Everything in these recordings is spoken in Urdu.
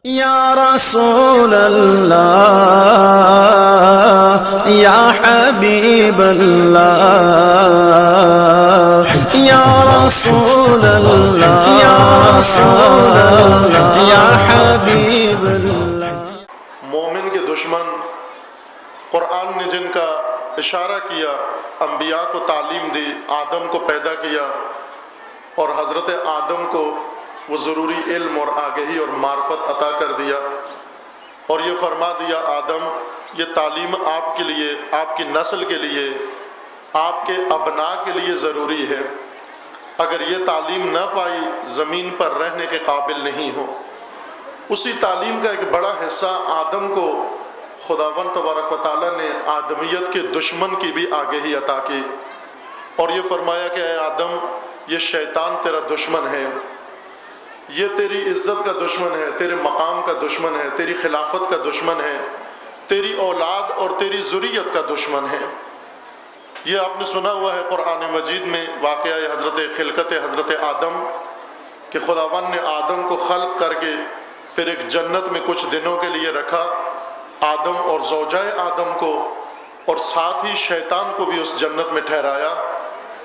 یا رسول اللہ یا حبیب اللہ یا رسول اللہ یا رسول اللہ یا حبیب اللہ۔ مومن کے دشمن قرآن نے جن کا اشارہ کیا، انبیاء کو تعلیم دی، آدم کو پیدا کیا اور حضرت آدم کو وہ ضروری علم اور آگہی اور معرفت عطا کر دیا اور یہ فرما دیا آدم یہ تعلیم آپ کے لیے، آپ کی نسل کے لیے، آپ کے ابناء کے لیے ضروری ہے۔ اگر یہ تعلیم نہ پائی زمین پر رہنے کے قابل نہیں ہو۔ اسی تعلیم کا ایک بڑا حصہ آدم کو خداوند تبارک و تعالیٰ نے آدمیت کے دشمن کی بھی آگہی عطا کی اور یہ فرمایا کہ اے آدم یہ شیطان تیرا دشمن ہے، یہ تیری عزت کا دشمن ہے، تیرے مقام کا دشمن ہے، تیری خلافت کا دشمن ہے، تیری اولاد اور تیری ذریت کا دشمن ہے۔ یہ آپ نے سنا ہوا ہے قرآن مجید میں واقعہ حضرت خلقت حضرت آدم کہ خداوند نے آدم کو خلق کر کے پھر ایک جنت میں کچھ دنوں کے لیے رکھا، آدم اور زوجہ آدم کو اور ساتھ ہی شیطان کو بھی اس جنت میں ٹھہرایا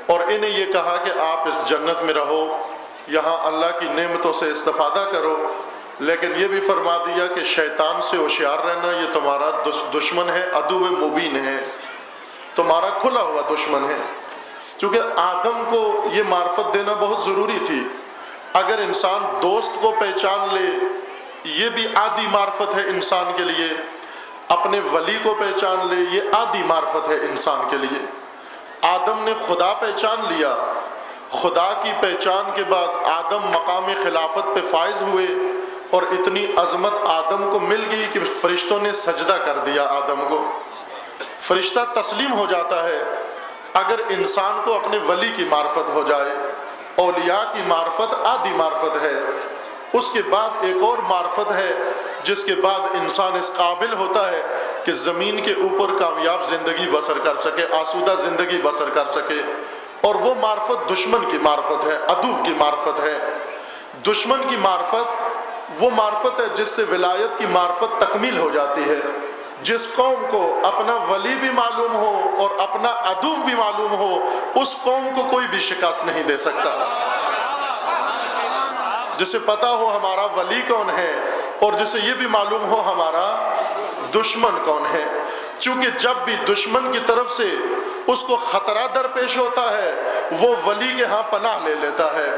اور انہیں یہ کہا کہ آپ اس جنت میں رہو، یہاں اللہ کی نعمتوں سے استفادہ کرو، لیکن یہ بھی فرما دیا کہ شیطان سے ہوشیار رہنا، یہ تمہارا دشمن ہے، عدو مبین ہے، تمہارا کھلا ہوا دشمن ہے۔ چونکہ آدم کو یہ معرفت دینا بہت ضروری تھی۔ اگر انسان دوست کو پہچان لے یہ بھی آدھی معرفت ہے انسان کے لیے، اپنے ولی کو پہچان لے یہ آدھی معرفت ہے انسان کے لیے۔ آدم نے خدا پہچان لیا، خدا کی پہچان کے بعد آدم مقام خلافت پہ فائز ہوئے اور اتنی عظمت آدم کو مل گئی کہ فرشتوں نے سجدہ کر دیا آدم کو۔ فرشتہ تسلیم ہو جاتا ہے اگر انسان کو اپنے ولی کی معرفت ہو جائے۔ اولیاء کی معرفت آدھی معرفت ہے، اس کے بعد ایک اور معرفت ہے جس کے بعد انسان اس قابل ہوتا ہے کہ زمین کے اوپر کامیاب زندگی بسر کر سکے، آسودہ زندگی بسر کر سکے، اور وہ معرفت دشمن کی معرفت ہے، عدو کی معرفت ہے۔ دشمن کی معرفت وہ معرفت ہے جس سے ولایت کی معرفت تکمیل ہو جاتی ہے۔ جس قوم کو اپنا ولی بھی معلوم ہو اور اپنا عدو بھی معلوم ہو اس قوم کو کوئی بھی شکست نہیں دے سکتا۔ جسے پتا ہو ہمارا ولی کون ہے اور جسے یہ بھی معلوم ہو ہمارا دشمن کون ہے، چونکہ جب بھی دشمن کی طرف سے اس کو خطرہ درپیش ہوتا ہے وہ ولی کے ہاں پناہ لے لیتا ہے،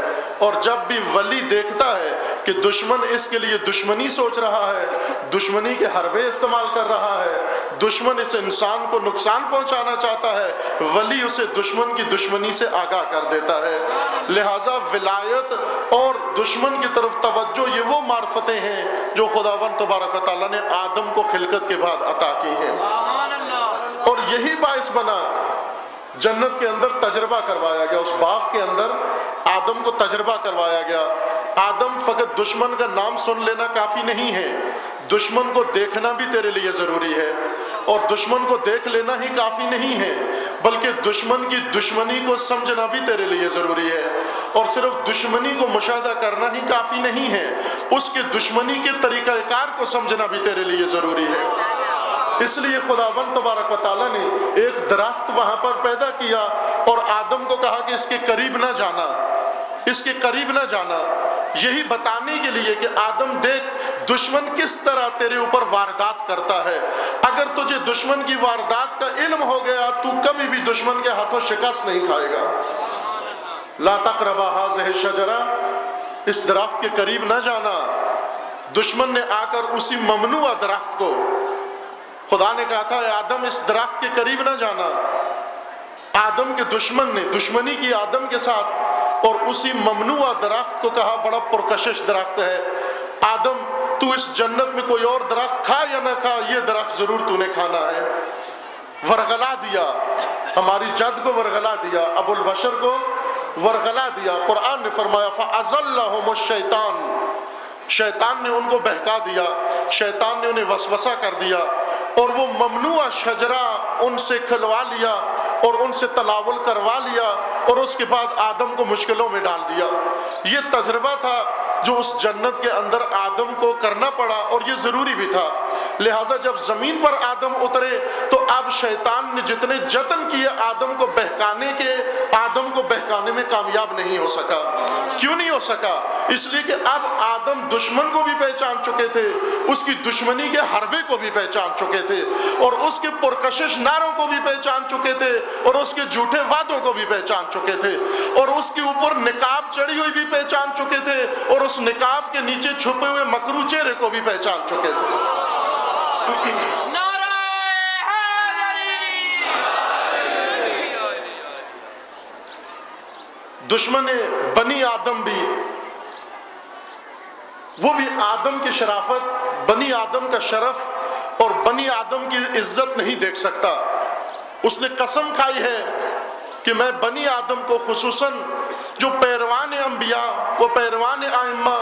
اور جب بھی ولی دیکھتا ہے کہ دشمن اس کے لیے دشمنی سوچ رہا ہے، دشمنی کے حربے استعمال کر رہا ہے، دشمن اس انسان کو نقصان پہنچانا چاہتا ہے، ولی اسے دشمن کی دشمنی سے آگاہ کر دیتا ہے۔ لہٰذا ولایت اور دشمن کی طرف توجہ یہ وہ معرفتیں ہیں جو خداوند تبارک و تعالیٰ نے آدم کو خلقت کے بعد عطا کی ہیں، اور یہی باعث بنا جنت کے اندر تجربہ کروایا گیا، اس باغ کے اندر آدم کو تجربہ کروایا گیا۔ آدم فقط دشمن کا نام سن لینا کافی نہیں ہے، دشمن کو دیکھنا بھی تیرے لیے ضروری ہے، اور دشمن کو دیکھ لینا ہی کافی نہیں ہے بلکہ دشمن کی دشمنی کو سمجھنا بھی تیرے لیے ضروری ہے، اور صرف دشمنی کو مشاہدہ کرنا ہی کافی نہیں ہے، اس کے دشمنی کے طریقہ کار کو سمجھنا بھی تیرے لیے ضروری ہے۔ اس لیے خداوند تبارک و تعالیٰ نے ایک درخت وہاں پر پیدا کیا اور آدم کو کہا کہ اس کے قریب نہ جانا، اس کے قریب نہ جانا، یہی بتانے کے لیے کہ آدم دیکھ دشمن کس طرح تیرے اوپر واردات کرتا ہے۔ اگر تجھے دشمن کی واردات کا علم ہو گیا تو کبھی بھی دشمن کے ہاتھوں شکست نہیں کھائے گا۔ لا تقربا هذه الشجرہ، اس درخت کے قریب نہ جانا۔ دشمن نے آ کر اسی ممنوع درخت کو، خدا نے کہا تھا اے آدم اس درخت کے قریب نہ جانا، آدم کے دشمن نے دشمنی کی آدم کے ساتھ اور اسی ممنوع درخت کو کہا بڑا پرکشش درخت ہے، آدم تو اس جنت میں کوئی اور درخت کھا یا نہ کھا یہ درخت ضرور تو نے کھانا ہے۔ ورغلا دیا، ہماری جد کو ورغلا دیا، ابو البشر کو ورغلا دیا۔ قرآن نے فرمایا فَأَزَلَّهُمُ الشَّيْطَانُ، شیطان نے ان کو بہکا دیا، شیطان نے انہیں وسوسہ کر دیا اور وہ ممنوع شجرہ ان سے کھلوا لیا اور ان سے تناول کروا لیا اور اس کے بعد آدم کو مشکلوں میں ڈال دیا۔ یہ تجربہ تھا جو اس جنت کے اندر آدم کو کرنا پڑا، اور یہ ضروری بھی تھا۔ لہٰذا جب زمین پر آدم اترے تو اب شیطان نے جتنے جتن کیے آدم کو بہکانے میں کامیاب نہیں ہو سکا۔ کیوں نہیں ہو سکا؟ اس لیے کہ اب آدم دشمن کو بھی پہچان چکے تھے، اس کی دشمنی کے حربے کو بھی پہچان چکے تھے، اور اس کے پرکشش نعروں کو بھی پہچان چکے تھے، اور اس کے جھوٹے وعدوں کو بھی پہچان چکے تھے، اور اس کے اوپر نقاب چڑھی ہوئی بھی پہچان چکے تھے، اور اس نقاب کے نیچے چھپے ہوئے مکروہ چہرے کو بھی پہچان چکے تھے۔ دشمن بنی آدم بھی، وہ بھی آدم کی شرافت، بنی آدم کا شرف اور بنی آدم کی عزت نہیں دیکھ سکتا۔ اس نے قسم کھائی ہے کہ میں بنی آدم کو، خصوصاً جو پیروان انبیاء و پیروان ائمہ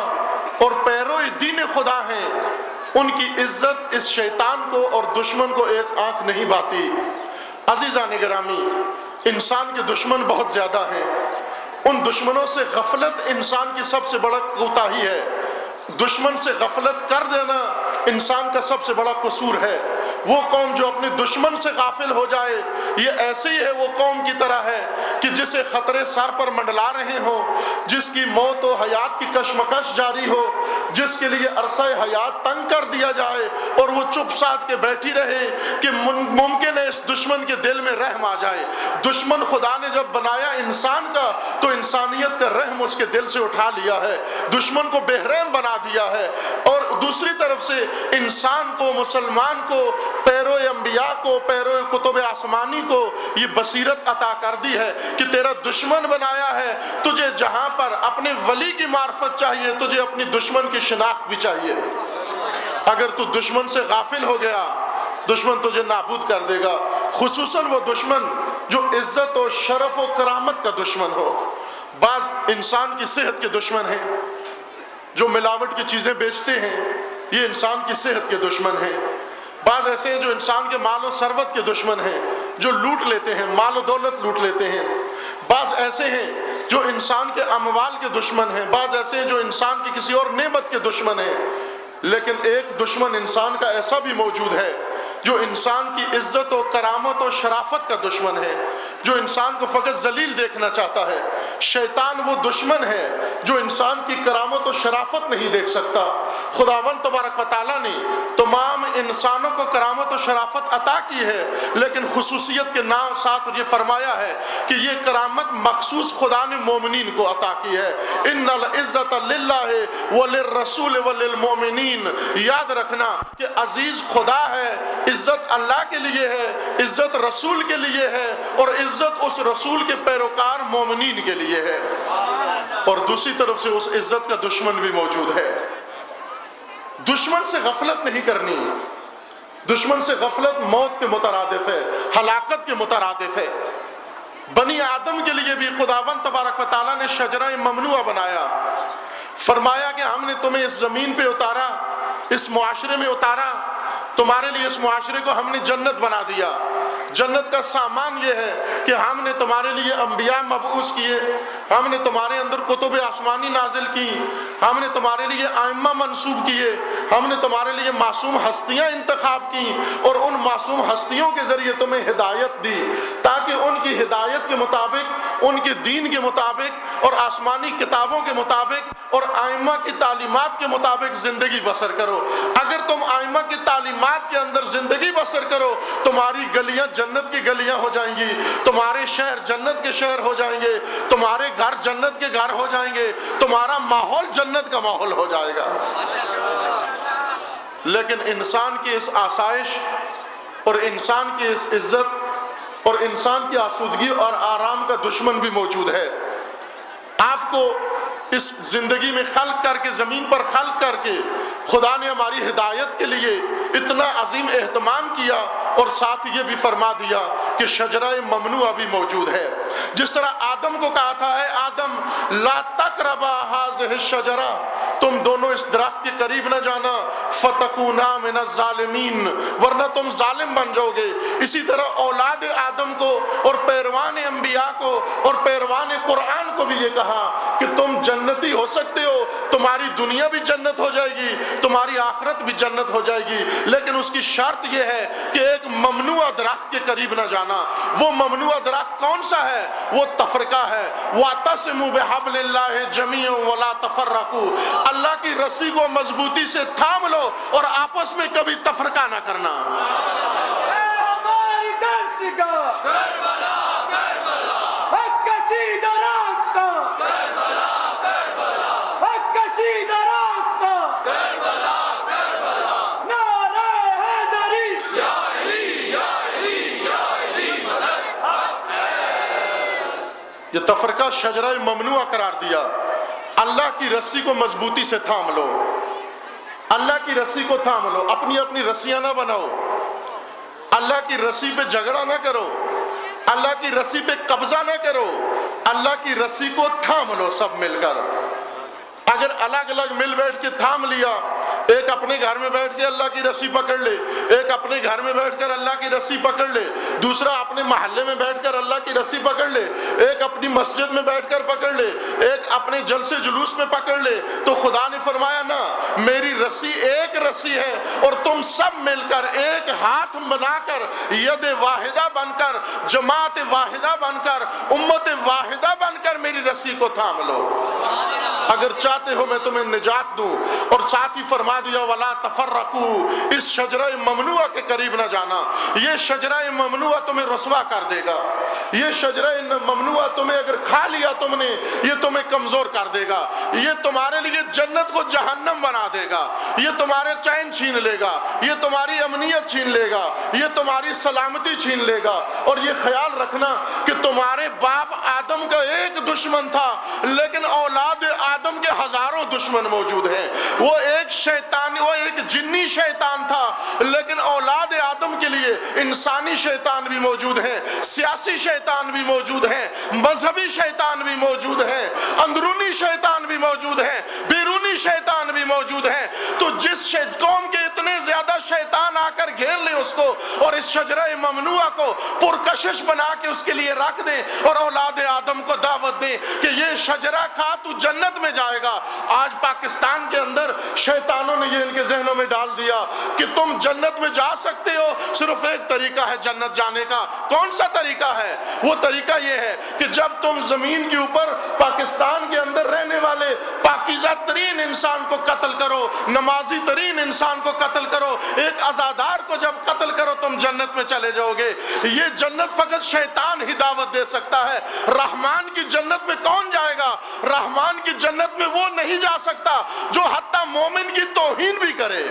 اور پیرو دین خدا ہیں، ان کی عزت اس شیطان کو اور دشمن کو ایک آنکھ نہیں باتی۔ عزیزان گرامی، انسان کے دشمن بہت زیادہ ہیں۔ ان دشمنوں سے غفلت انسان کی سب سے بڑا کوتاہی ہے۔ دشمن سے غفلت کر دینا انسان کا سب سے بڑا قصور ہے۔ وہ قوم جو اپنے دشمن سے غافل ہو جائے، یہ ایسے ہی ہے، وہ قوم کی طرح ہے کہ جسے خطرے سر پر منڈلا رہے ہوں، جس کی موت و حیات کی کشمکش جاری ہو، جس کے لیے عرصہ حیات تنگ کر دیا جائے، اور وہ چپ ساتھ کے بیٹھی رہے کہ ممکن ہے اس دشمن کے دل میں رحم آ جائے۔ دشمن خدا نے جب بنایا انسان کا تو انسانیت کا رحم اس کے دل سے اٹھا لیا ہے، دشمن کو بے رحم بنا دیا ہے، اور دوسری طرف سے انسان کو، مسلمان کو، پیرو انبیاء کو، پیرو کتب آسمانی کو یہ بصیرت عطا کر دی ہے کہ تیرا دشمن بنایا ہے، تجھے جہاں پر اپنے ولی کی معرفت چاہیے، تجھے اپنی دشمن کی شناخت بھی چاہیے۔ اگر تو دشمن سے غافل ہو گیا، دشمن تجھے نابود کر دے گا، خصوصاً وہ دشمن جو عزت و شرف و کرامت کا دشمن ہو۔ بعض انسان کی صحت کے دشمن ہیں، جو ملاوٹ کی چیزیں بیچتے ہیں، یہ انسان کی صحت کے دشمن ہیں۔ بعض ایسے ہیں جو انسان کے مال و ثروت کے دشمن ہیں، جو لوٹ لیتے ہیں، مال و دولت لوٹ لیتے ہیں۔ بعض ایسے ہیں جو انسان کے اموال کے دشمن ہیں، بعض ایسے ہیں جو انسان کی کسی اور نعمت کے دشمن ہیں۔ لیکن ایک دشمن انسان کا ایسا بھی موجود ہے جو انسان کی عزت و کرامت و شرافت کا دشمن ہے، جو انسان کو فقط ذلیل دیکھنا چاہتا ہے۔ شیطان وہ دشمن ہے جو انسان کی کرامت و شرافت نہیں دیکھ سکتا۔ خداوند تبارک و تعالیٰ نے تمام انسانوں کو کرامت و شرافت عطا کی ہے، لیکن خصوصیت کے نام ساتھ یہ فرمایا ہے کہ یہ کرامت مخصوص خدا نے مومنین کو عطا کی ہے۔ ان العزت للہ وللرسول وللمؤمنین۔ یاد رکھنا کہ عزیز خدا ہے، عزت اللہ کے لیے ہے، عزت رسول کے لیے ہے، اور عزت اس رسول کے پیروکار مومنین کے لیے ہے۔ اور دوسری طرف سے اس عزت کا دشمن بھی موجود ہے۔ دشمن سے غفلت نہیں کرنی۔ دشمن سے غفلت موت کے مترادف ہے، ہلاکت کے مترادف ہے۔ بنی آدم کے لیے بھی خداوند تبارک و تعالیٰ نے شجرہ ممنوعہ بنایا، فرمایا کہ ہم نے تمہیں اس زمین پہ اتارا، اس معاشرے میں اتارا، تمہارے لیے اس معاشرے کو ہم نے جنت بنا دیا۔ جنت کا سامان یہ ہے کہ ہم نے تمہارے لیے انبیاء مبعوث کیے، ہم نے تمہارے اندر کتب آسمانی نازل کی، ہم نے تمہارے لیے ائمہ منصوب کیے، ہم نے تمہارے لیے معصوم ہستیاں انتخاب کی، اور ان معصوم ہستیوں کے ذریعے تمہیں ہدایت دی تاکہ ان کی ہدایت کے مطابق، ان کے دین کے مطابق اور آسمانی کتابوں کے مطابق اور ائمہ کی تعلیمات کے مطابق زندگی بسر کرو۔ اگر تم ائمہ کی تعلیمات کے اندر زندگی بسر کرو، تمہاری گلیاں جنت کی گلیاں ہو جائیں گی، تمہارے شہر جنت کے شہر ہو جائیں گے، تمہارے گھر جنت کے گھر ہو جائیں گے، تمہارا ماحول جنت کا ماحول ہو جائے گا۔ لیکن انسان کی اس آسائش اور انسان کی اس عزت اور انسان کی آسودگی اور آرام کا دشمن بھی موجود ہے۔ آپ کو اس زندگی میں خلق کر کے، زمین پر خلق کر کے خدا نے ہماری ہدایت کے لیے اتنا عظیم اہتمام کیا، اور ساتھ یہ بھی فرما دیا کہ شجرہ ممنوعہ بھی موجود ہے۔ جس طرح آدم کو کہا تھا، اے آدم لا تقربا ہذہ الشجرہ، تم دونوں اس درخت کے قریب نہ جانا، فتکونا من الظالمین، ورنہ تم ظالم بن جاؤ گے۔ اسی طرح اولاد آدم کو اور پیروان انبیاء کو اور پیروان قرآن کو بھی یہ کہا کہ تم جنتی ہو سکتے ہو، تمہاری دنیا بھی جنت ہو جائے گی، تمہاری آخرت بھی جنت ہو جائے گی، لیکن اس کی شرط یہ ہے کہ ایک ممنوع درخت کے قریب نہ جانا۔ وہ ممنوع درخت کون سا ہے؟ وہ تفرقہ ہے۔ وَاعْتَصِمُوا بِحَبْلِ اللَّهِ جَمِيعًا وَلَا تَفَرَّقُوا، اللہ کی رسی کو مضبوطی سے تھام لو اور آپس میں کبھی تفرقہ نہ کرنا۔ ہماری دستگاہ کربلا کربلا، حق کا سیدھا راستہ کربلا کربلا، حق کا سیدھا راستہ کربلا کربلا، نعرہ حیدری یا علی یا علی یا علی مدد حق ہے۔ یہ تفرقہ شجرہ ممنوعہ قرار دیا۔ اللہ کی رسی کو مضبوطی سے تھام لو، اللہ کی رسی کو تھام لو، اپنی اپنی رسیاں نہ بناؤ، اللہ کی رسی پہ جھگڑا نہ کرو، اللہ کی رسی پہ قبضہ نہ کرو، اللہ کی رسی کو تھام لو سب مل کر۔ اگر الگ الگ مل بیٹھ کے تھام لیا، ایک اپنے گھر میں بیٹھ کے اللہ کی رسی پکڑ لے، ایک اپنے گھر میں بیٹھ کر اللہ کی رسی پکڑ لے، دوسرا اپنے محلے میں بیٹھ کر اللہ کی رسی پکڑ لے، ایک اپنی مسجد میں بیٹھ کر پکڑ لے، ایک اپنے جلسے جلوس میں پکڑ لے، تو خدا نے فرمایا نا، میری رسی ایک رسی ہے اور تم سب مل کر ایک ہاتھ بنا کر، ید واحدہ بن کر، جماعت واحدہ بن کر، امت واحدہ بن کر میری رسی کو تھام لو۔ اگر چاہتے ہو میں تمہیں نجات دوں، اور ساتھ ہی فرما دیا وَلَا تَفَرَّقُوا، اس شجرہ ممنوعہ کے قریب نہ جانا۔ یہ شجرہ ممنوعہ تمہیں رسوا کر دے گا، یہ شجرہ ممنوعہ تمہیں اگر کھا لیا تم نے، یہ تمہیں کمزور کر دے گا، یہ تمہارے لیے جنت کو جہنم بنا دے گا، یہ تمہارے چین چھین لے گا، یہ تمہاری امنیت چھین لے گا، یہ تمہاری سلامتی چھین لے گا۔ اور یہ خیال رکھنا کہ تمہارے باپ آدم کا ایک دشمن تھا، لیکن اولاد آدم کے ہزاروں دشمن موجود ہیں۔ وہ ایک شیطان، وہ ایک جنی شیطان تھا، لیکن اولاد آدم کے لیے انسانی شیطان بھی موجود ہیں، سیاسی شیطان بھی موجود ہیں، مذہبی شیطان بھی موجود ہیں، اندرونی شیطان بھی موجود ہیں، بیرونی شیطان بھی موجود ہیں۔ تو جس قوم کے اتنے زیادہ شیطان آ کر گھیر لیں اس کو، اور اس شجرہ ممنوعہ کو پرکشش بنا کے اس کے لیے رکھ دیں، اور اولاد آدم کو دعوت دیں کہ یہ شجرہ کھا تو جنت میں جائے گا۔ آج پاکستان کے اندر شیطانوں نے یہ ان کے ذہنوں میں ڈال دیا کہ تم جنت میں جا سکتے ہو، صرف ایک طریقہ ہے جنت جانے کا۔ کون سا طریقہ ہے؟ وہ طریقہ یہ ہے کہ جب تم زمین کے اوپر پاکستان کے اندر رہنے والے پاکیزہ ترین انسان کو قتل کرو، نمازی ترین انسان کو قتل کرو، ایک عزادار کو جب قتل کرو تم جنت میں چلے جاؤ گے۔ یہ جنت فقط شیطان ہی دعوت دے سکتا ہے۔ رحمان کی جنت میں کون جائے گا؟ رحمان کی جنت میں وہ نہیں جا سکتا جو حتیٰ مومن کی توہین بھی کرے۔